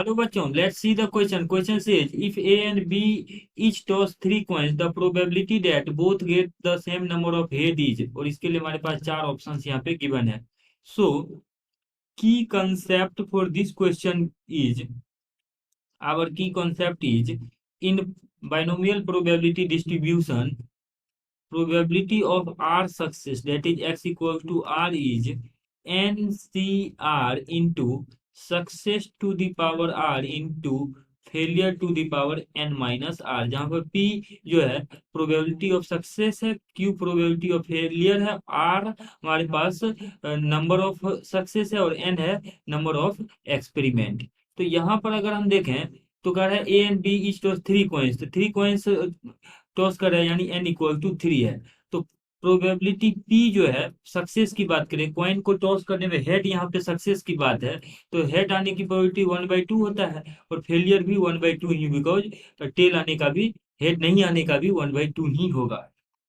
Hello बच्चों, let's see the question. Question says if A and B each toss three coins, the probability that both get the same number of head is. और इसके लिए हमारे पास चार options यहाँ पे given है. सो की concept for this question is, our key concept is, in binomial probability distribution, probability of r success, that is x equals to r, is ncr into success to the power r into failure to the power n minus r, जहां पर p जो है probability of success है, q probability of failure है, r हमारे पास number of success है और n है नंबर ऑफ एक्सपेरिमेंट. तो यहाँ पर अगर हम देखें तो कह रहा है A and B each toss three coins, तो थ्री कॉइन्स टॉस कर रहा है यानी n इक्वल टू थ्री है. तो प्रोबेबिलिटी p जो है सक्सेस की बात करें, कॉइन को टॉस करने में हेड यहाँ पे सक्सेस की बात है, तो हेड आने की प्रोबेबिलिटी 1/2 होता है और फेलियर भी 1/2 ही, बिकॉज टेल आने का भी, हेड नहीं आने का भी 1/2 ही होगा.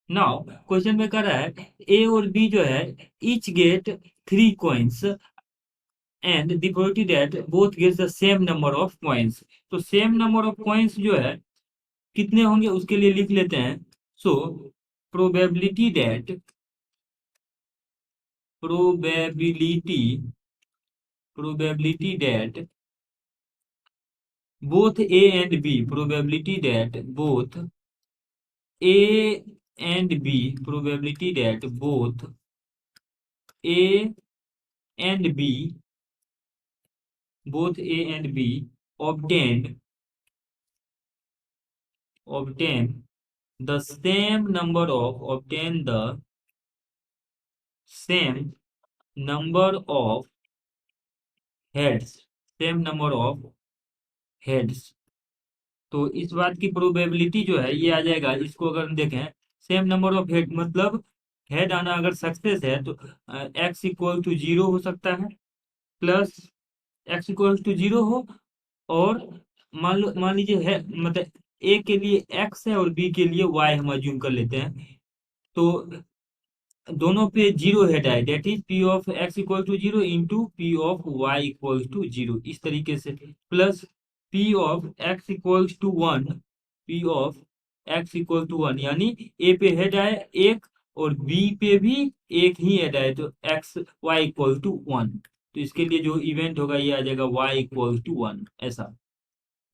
नाउ क्वेश्चन में कह रहा है ए और बी जो है each get three coins and the probability that both gets the same number of coins. तो सेम नंबर ऑफ कॉइन्स जो है कितने होंगे उसके लिए लिख लेते हैं. So probability that both a and b, probability that both a and b, probability that both a and b, both a and b obtain the same number of, obtain the same number of heads, same number of heads. तो इस बात की probability जो है ये आ जाएगा, इसको अगर हम देखें सेम नंबर ऑफ हेड, मतलब हेड आना अगर सक्सेस है तो x इक्वल टू 0 हो सकता है, प्लस x इक्वल टू 0 हो, और मान लीजिए है, मतलब a के लिए x है और b के लिए y हम अज्यूम कर लेते हैं, तो दोनों पे जीरो हेड आए, that is P of X equal to 0 into P of Y equal to 0, इस तरीके से, plus P of X equal to 1, P of X equal to 1, यानी ए पे हेड आए एक और बी पे भी एक ही हेड आए, तो एक्स वाई इक्वल टू 1, तो इसके लिए जो इवेंट होगा ये आ जाएगा वाई इक्वल टू 1, ऐसा.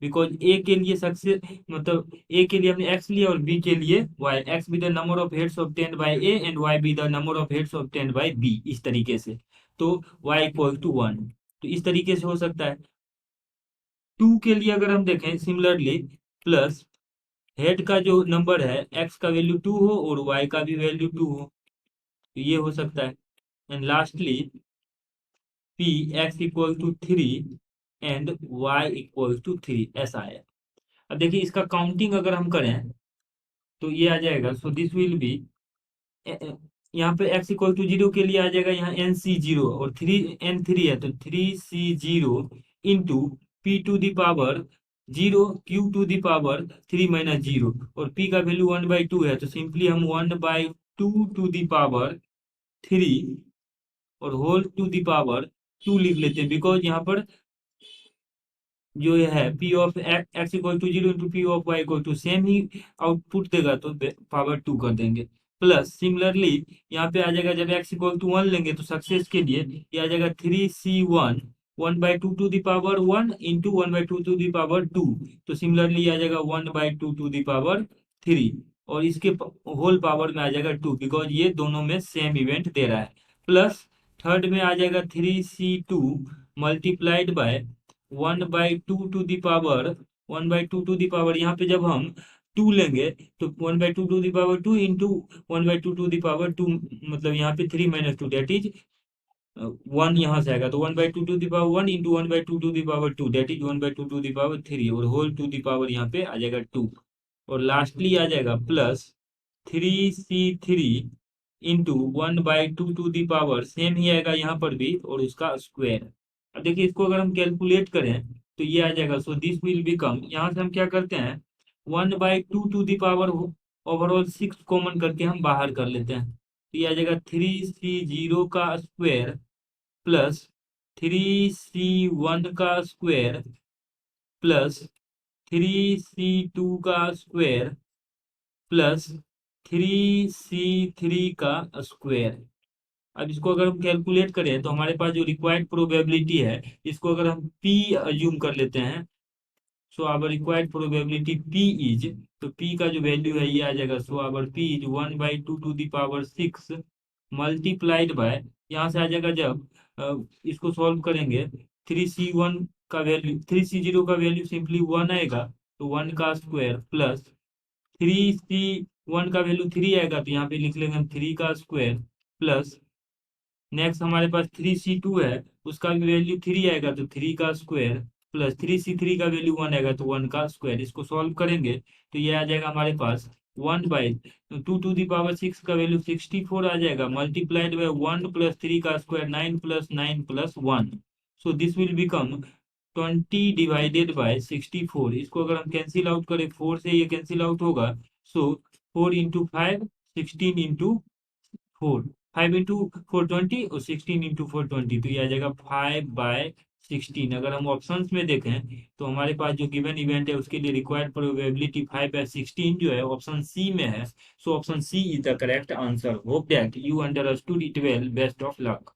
बिकॉज ए के लिए सक्सेस, मतलब ए के लिए हमने एक्स लिया और बी के लिए Y, X be the number of heads obtained by A and Y be the number of heads obtained by B, इस तरीके से. तो वाई इक्वल टू 1, तो इस तरीके से हो सकता है. 2 के लिए अगर हम देखें सिमिलरली, प्लस हेड का जो नंबर है एक्स का वैल्यू 2 हो और वाई का भी वैल्यू 2 हो, तो ये हो सकता है. And lastly P X equal to 3 and Y equal to 3, ऐसा है. अब देखिए इसका काउंटिंग अगर हम करें तो ये आ जाएगा, सो दिस विल बी, यहाँ पे x इक्वल टू 0 के लिए आ जाएगा यहाँ nc0 और 3n3 है तो 3c0 into p to the power 0 q to the power 3 minus 0, और p का वैल्यू 1/2 है तो सिंपली हम 1/2 टू द पावर 3 और होल टू द पावर 2 लिख लेते हैं, बिकॉज यहाँ पर जो ये है P of X equal to 0 into P of Y equal to same ही आउटपुट देगा तो पावर 2 कर देंगे. प्लस सिमिलरली यहाँ पे आ जाएगा जब एक्स इक्वल टू 1 लेंगे तो सक्सेस के लिए ये आ जाएगा 3c1 1/2 to the power 1 into 1/2 to the power 2, तो सिमिलरली आ जाएगा 1/2 टू द पावर 3 और इसके होल पावर में आ जाएगा 2, बिकॉज ये दोनों में सेम इवेंट दे रहा है. प्लस थर्ड में आ जाएगा 3c2 multiplied by 1/2 to the power 1/2 to the power, यहाँ पे जब हम 2 लेंगे तो 1/2 to the power 2 into 1/2 to the power 2, मतलब यहाँ पे 3 माइनस 2 डेट इज 1, यहाँ से आएगा तो 1/2 to the power 1 into 1/2 to the power 2 that is 1/2 to the power 3 और होल टू दी पावर यहाँ पे आ जाएगा 2, और लास्टली आ जाएगा plus 3c3 into 1/2 to the power, same ही आएगा यहाँ पर भी, और उसका स्क्वायर. अब देखिए इसको अगर हम कैलकुलेट करें तो ये आ जाएगा, सो दिस विल बिकम, यहाँ से हम क्या करते हैं 1/2 to the power overall 6 common करके हम बाहर कर लेते हैं, तो ये आ जाएगा 3c0 का स्क्वायर प्लस 3c1 का स्क्वायर प्लस 3c2 का स्क्वायर प्लस 3c3 का स्क्वायर। अब इसको अगर हम कैलकुलेट करें तो हमारे पास जो रिक्वायर्ड प्रोबेबिलिटी है, इसको अगर हम p अज्यूम कर लेते हैं, so our required probability p is, तो p का जो वैल्यू है ये आ जाएगा, so our p is 1/2 to the power 6 multiplied by, यहाँ से आ जाएगा जब इसको सॉल्व करेंगे, 3c1 का वैल्यू, 3c0 का वैल्यू सिंपली 1 आएगा, तो 1 का स्क्वायर प्लस 3c1 का वैल्यू 3 आएगा, तो यहाँ पे लिख लेंगे हम 3 का स्क्वायर प्लस, नेक्स्ट हमारे पास 3c2 है, उसका भी वैल्यू 3 आएगा, तो 3 का स्क्वायर प्लस 3c3 का वैल्यू 1 आएगा, तो 1 का स्क्वायर। इसको सॉल्व करेंगे तो ये आ जाएगा हमारे पास 1/2 to the power 6 का वैल्यू 64 आ जाएगा, मल्टीप्लाइड बाय 1 प्लस 3 का square 9 plus 9 plus 1, so this will become 20 divided by 64। इसको अगर हम कैंसिल आउट करें, 4 से ये कैंसिल आउट होगा, सो 4 इंटू 5 16 इंटू 4, 5 इंटू 420 और 16 इंटू 420, तो ये आ जाएगा 5/16। अगर हम ऑप्शंस में देखें तो हमारे पास जो गिवन इवेंट है उसके लिए रिक्वायर्ड प्रोबेबिलिटी 5/16 जो है ऑप्शन सी में है, so option C is the correct answer. Hope that you understood it well, best of luck.